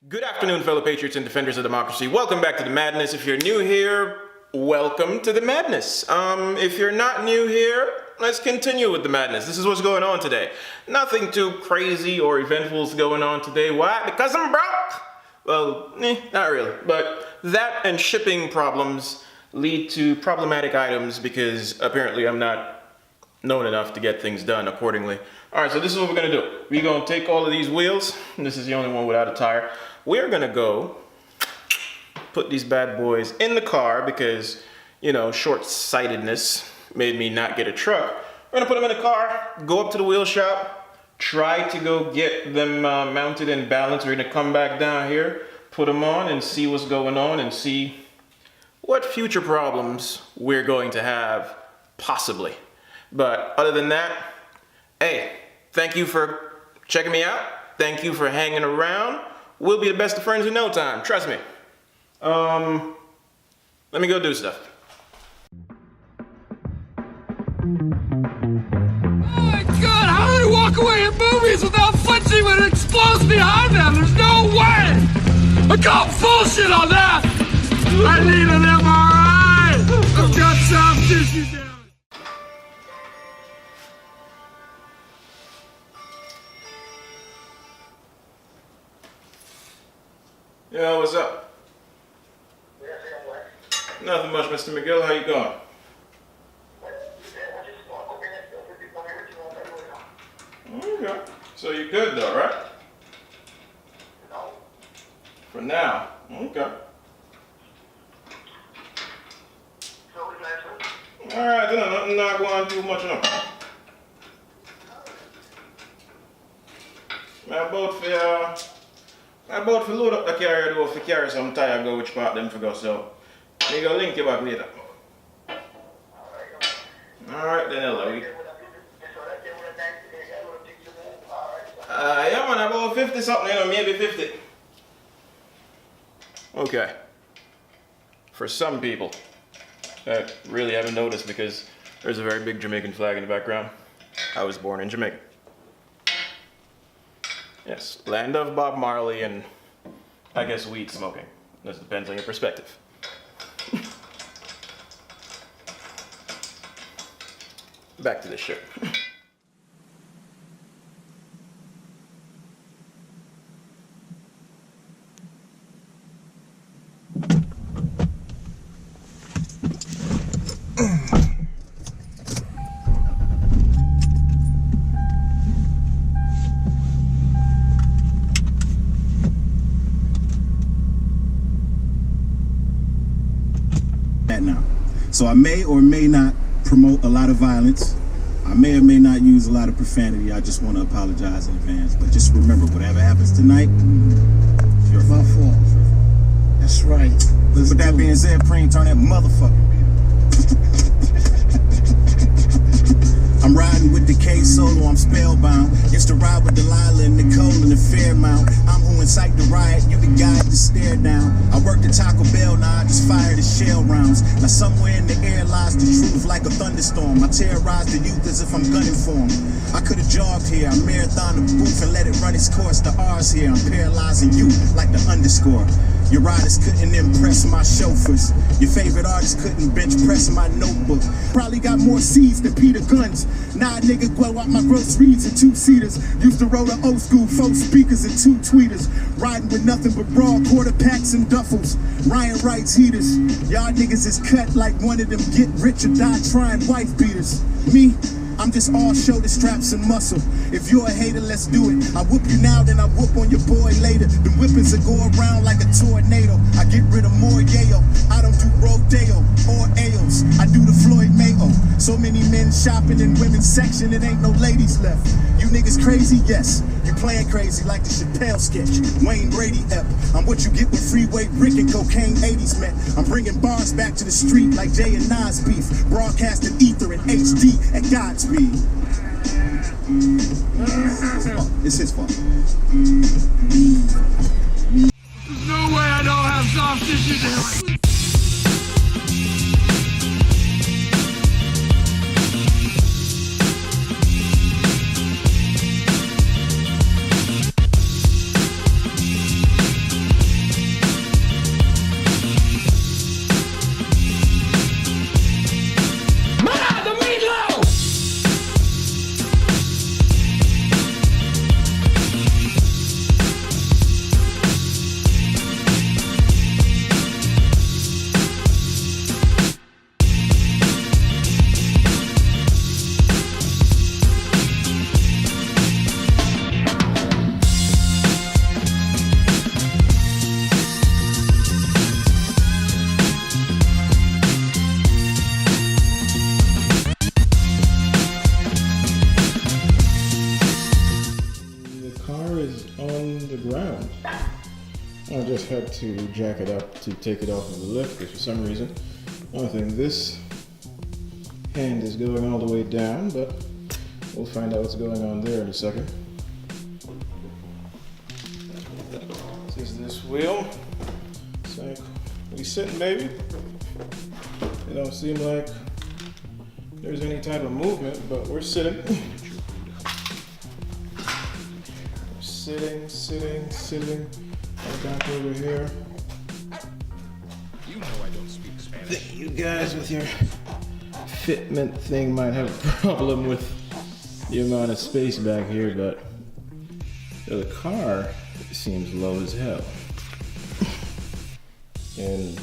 Good afternoon, fellow patriots and defenders of democracy. Welcome back to the madness. If you're new here, welcome to the madness. If you're not new here, let's continue with the madness. This is what's going on today. Nothing too crazy or eventful is going on today. Why? Because I'm broke. Well, not really. But that and shipping problems lead to problematic items because apparently I'm not known enough to get things done accordingly. All right, so this is what we're gonna do. We're gonna take all of these wheels, and this is the only one without a tire. We're gonna go put these bad boys in the car because, you know, short-sightedness made me not get a truck. We're gonna put them in the car, go up to the wheel shop, try to go get them mounted and balanced. We're gonna come back down here, put them on and see what's going on and see what future problems we're going to have, possibly. But other than that, hey, thank you for checking me out. Thank you for hanging around. We'll be the best of friends in no time, trust me. Let me go do stuff. Oh my God, how do they walk away in movies without flinching when it explodes behind them? There's no way! I call bullshit on that! I need an MRI! I've got soft tissue damage. Yo, what's up? Nothing much, Mr. McGill. How you going? Okay. So you're good though, right? For now. Okay. Alright, then I'm not going to do much of them. My boat for load up the carrier though, for carry some tire go which part them for go, so we go link you back later. Alright then, hello. Yeah man, about 50 something, you know, maybe 50. Okay. For some people that really haven't noticed because there's a very big Jamaican flag in the background. I was born in Jamaica. Yes, land of Bob Marley and I guess weed smoking. This depends on your perspective. Back to this shit. Now. So I may or may not promote a lot of violence. I may or may not use a lot of profanity. I just want to apologize in advance. But just remember, whatever happens tonight, it's your my fault. That's right. With that being said, Preem, turn that motherfucker. I'm riding with the K solo, I'm spellbound. Used to ride with Delilah and Nicole in the Fairmount. I'm who incite the riot, you the guy to stare down. I worked at Taco Bell, now I just fire the shell rounds. Now somewhere in the air lies the truth like a thunderstorm. I terrorize the youth as if I'm gunning for them. I could've jogged here, I marathon the booth and let it run its course. The R's here, I'm paralyzing you like the underscore. Your riders couldn't impress my chauffeurs. Your favorite artist couldn't bench press my notebook. Probably got more seeds than Peter Guns. Now a nigga grow out my groceries in two-seaters. Used to roll the old school 4 speakers and 2 tweeters. Riding with nothing but broad quarter packs and duffels. Ryan Wright's heaters. Y'all niggas is cut like one of them get rich or die trying wife beaters. Me? I'm just all shoulder straps and muscle. If you're a hater, let's do it. I whoop you now, then I whoop on your boy later. The whippings will go around like a tornado. I get rid of more yayo. I don't do rodeo or ales. I do the Floyd Mayo. So many men shopping in women's section, it ain't no ladies left. You niggas crazy? Yes. You playing crazy like the Chappelle sketch. Wayne Brady ep. I'm what you get with Freeway Rick and Cocaine 80s met. I'm bringing bars back to the street like Jay and Nas beef. Broadcasting ether in HD at Godspeed. It's his fault. There's no way I don't have soft tissue damage. I just had to jack it up to take it off of the lift because for some reason I think this hand is going all the way down, but we'll find out what's going on there in a second. This is this wheel. It's like, we sitting, baby? It don't seem like there's any type of movement, but we're sitting. Sitting. I got over here. You know I don't speak Spanish. You guys with your fitment thing might have a problem with the amount of space back here, but the car seems low as hell. And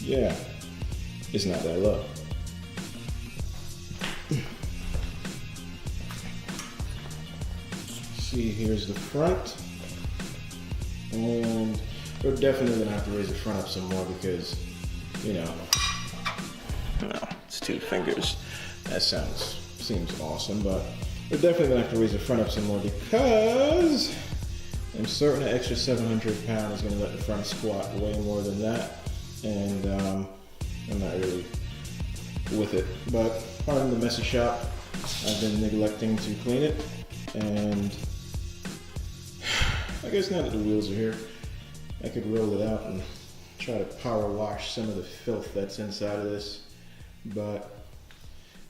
yeah, it's not that low. See, here's the front. And we're definitely gonna have to raise the front up some more because, you know, it's 2 fingers. That seems awesome, but we're definitely gonna have to raise the front up some more because I'm certain an extra 700 pounds is gonna let the front squat way more than that, and I'm not really with it. But pardon the messy shop, I've been neglecting to clean it, and I guess now that the wheels are here, I could roll it out and try to power wash some of the filth that's inside of this, but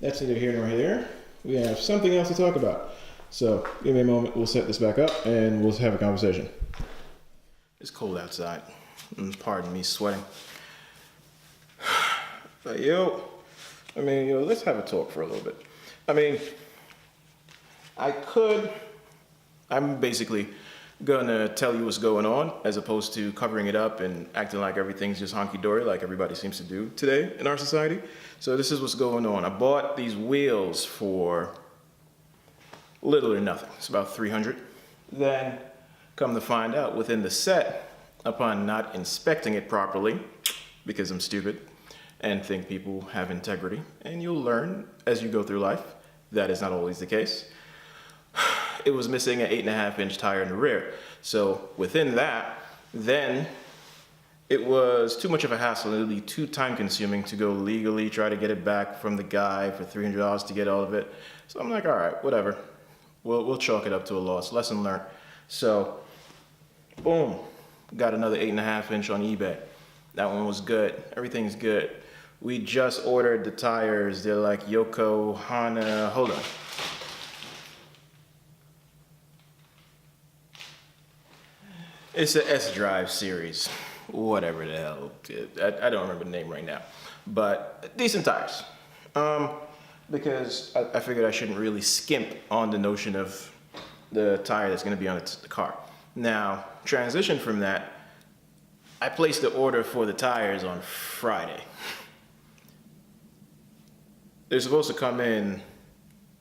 that's neither here nor there. We have something else to talk about. So give me a moment, we'll set this back up and we'll have a conversation. It's cold outside, and pardon me sweating. But let's have a talk for a little bit. I'm basically gonna tell you what's going on as opposed to covering it up and acting like everything's just honky-dory like everybody seems to do today in our society. So this is what's going on. I bought these wheels for little or nothing. It's about 300. Then come to find out within the set, upon not inspecting it properly, because I'm stupid and think people have integrity, and you'll learn as you go through life that is not always the case. It was missing an 8.5-inch tire in the rear. So within that, then it was too much of a hassle. It would be too time consuming to go legally try to get it back from the guy for $300 to get all of it. So I'm like, all right, whatever. We'll chalk it up to a loss. Lesson learned. So, boom, got another 8.5-inch on eBay. That one was good. Everything's good. We just ordered the tires. They're like Yokohama. Hold on. It's an S-Drive series, whatever the hell. I don't remember the name right now, but decent tires. Because I figured I shouldn't really skimp on the notion of the tire that's going to be on the car. Now, transition from that, I placed the order for the tires on Friday. They're supposed to come in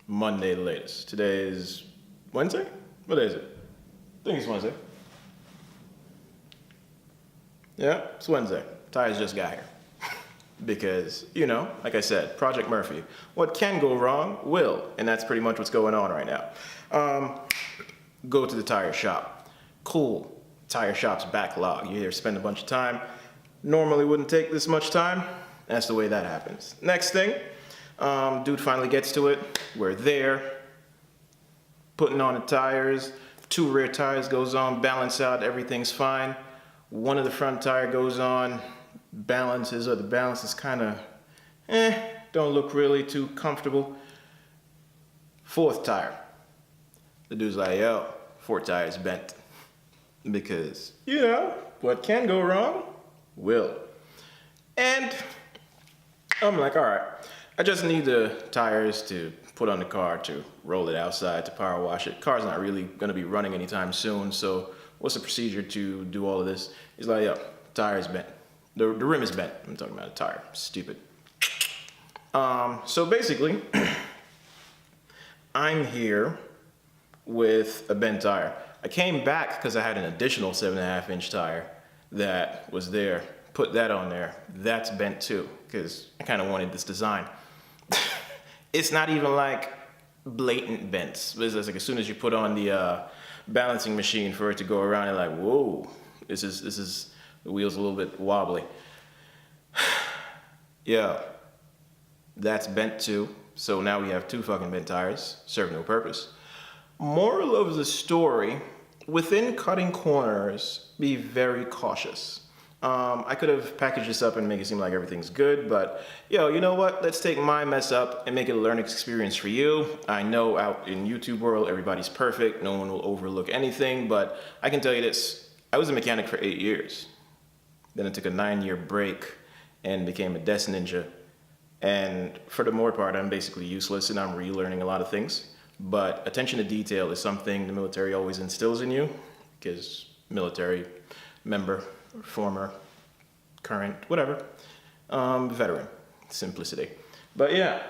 Monday the latest. Today is Wednesday? What day is it? I think it's Wednesday. Yeah, it's Wednesday. Tires just got here. Because, like I said, Project Murphy. What can go wrong will, and that's pretty much what's going on right now. Go to the tire shop. Cool. Tire shop's backlog. You here spend a bunch of time. Normally wouldn't take this much time. That's the way that happens. Next thing, dude finally gets to it. We're there. Putting on the tires. 2 rear tires goes on, balance out, everything's fine. One of the front tire goes on, balances, or the balance is kind of, don't look really too comfortable. 4th tire. The dude's like, yo, 4th tire's bent. Because, what can go wrong will. And I'm like, all right, I just need the tires to put on the car to roll it outside to power wash it. Car's not really gonna be running anytime soon, so what's the procedure to do all of this? He's like, yo, tire's bent. The rim is bent. I'm talking about a tire. Stupid. So basically, I'm here with a bent tire. I came back because I had an additional 7.5-inch tire that was there. Put that on there. That's bent too, because I kind of wanted this design. It's not even like blatant bents. It's like as soon as you put on the balancing machine for it to go around, you're like, whoa, The wheel's a little bit wobbly. Yeah, that's bent too. So now we have 2 fucking bent tires. Serve no purpose. Moral of the story, within cutting corners, be very cautious. I could have packaged this up and make it seem like everything's good, but yo, you know what? Let's take my mess up and make it a learning experience for you. I know out in YouTube world, everybody's perfect. No one will overlook anything, but I can tell you this. I was a mechanic for 8 years. Then I took a 9-year break and became a desk ninja. And for the more part, I'm basically useless and I'm relearning a lot of things. But attention to detail is something the military always instills in you, because military member, former, current, whatever, veteran, simplicity. But yeah,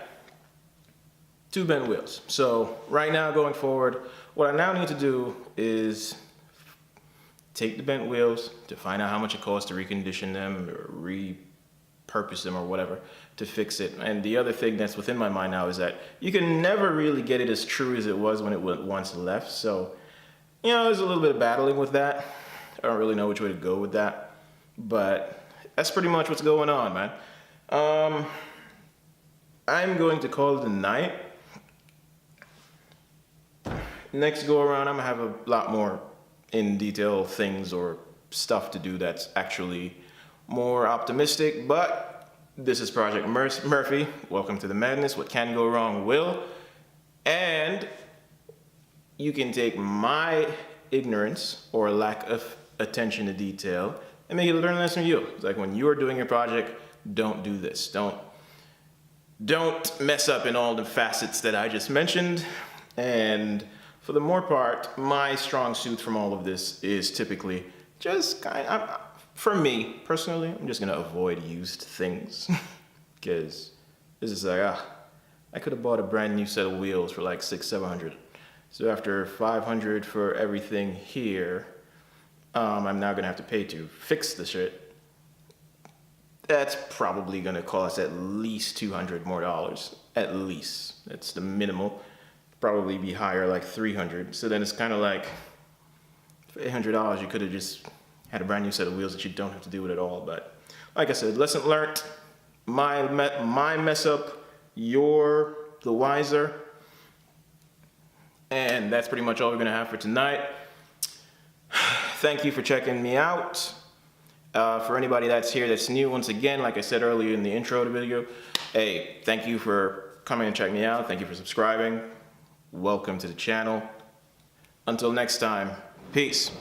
2 bent wheels. So right now going forward, what I now need to do is take the bent wheels to find out how much it costs to recondition them or repurpose them or whatever to fix it. And the other thing that's within my mind now is that you can never really get it as true as it was when it once left. So, you know, there's a little bit of battling with that. I don't really know which way to go with that, but that's pretty much what's going on, man. I'm going to call it a night. Next go around, I'm gonna have a lot more in detail things or stuff to do that's actually more optimistic, but this is Project Murphy. Welcome to the madness. What can go wrong will. And you can take my ignorance or lack of attention to detail and make it a learning lesson for you. It's like when you are doing your project, don't do this. Don't mess up in all the facets that I just mentioned. And for the more part, my strong suit from all of this is typically just for me personally, I'm just gonna avoid used things because this is like, I could have bought a brand new set of wheels for like $600-700. So after $500 for everything here, I'm now gonna have to pay to fix the shit. That's probably gonna cost at least $200 more, at least. That's the minimal. Probably be higher, like $300. So then it's kind of like, for $800, you could have just had a brand new set of wheels that you don't have to do it at all. But like I said, lesson learned. My mess up, you're the wiser. And that's pretty much all we're gonna have for tonight. Thank you for checking me out. For anybody that's here that's new, once again, like I said earlier in the intro to the video, hey, thank you for coming and checking me out. Thank you for subscribing. Welcome to the channel. Until next time, peace.